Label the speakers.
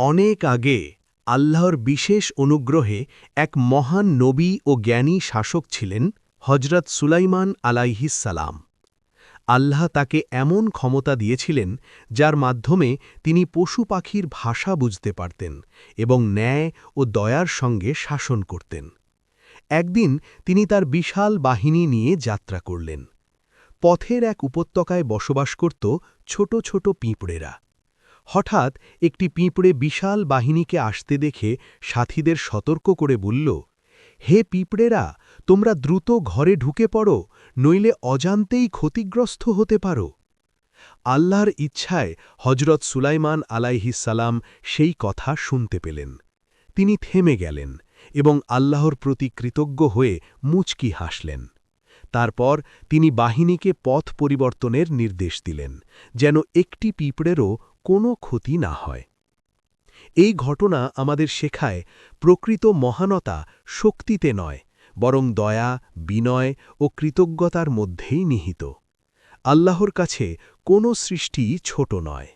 Speaker 1: অনেক আগে আল্লাহর বিশেষ অনুগ্রহে এক মহান নবী ও জ্ঞানী শাসক ছিলেন হজরত সুলাইমান আলাইহিসসালাম। আল্লাহ তাকে এমন ক্ষমতা দিয়েছিলেন যার মাধ্যমে তিনি পশু পাখির ভাষা বুঝতে পারতেন এবং ন্যায় ও দয়ার সঙ্গে শাসন করতেন। একদিন তিনি তার বিশাল বাহিনী নিয়ে যাত্রা করলেন। পথের এক উপত্যকায় বসবাস করত ছোট ছোট পিঁপড়েরা। হঠাৎ একটি পিঁপড়ে বিশাল বাহিনীকে আসতে দেখে সাথীদের সতর্ক করে বলল, হে পিঁপড়েরা, তোমরা দ্রুত ঘরে ঢুকে পড়ো, নইলে অজান্তেই ক্ষতিগ্রস্ত হতে পারো। আল্লাহর ইচ্ছায় হজরত সুলাইমান আলাইহিসসালাম সেই কথা শুনতে পেলেন। তিনি থেমে গেলেন এবং আল্লাহর প্রতি কৃতজ্ঞ হয়ে মুচকি হাসলেন। তারপর তিনি বাহিনীকে পথ পরিবর্তনের নির্দেশ দিলেন, যেন একটি পিঁপড়েরও কোনো ক্ষতি না হয়। এই ঘটনা আমাদের শেখায় প্রকৃত মহানতা শক্তিতে নয়, বরং দয়া, বিনয় ও কৃতজ্ঞতার মধ্যেই নিহিত। আল্লাহর কাছে কোনো সৃষ্টিই ছোট নয়।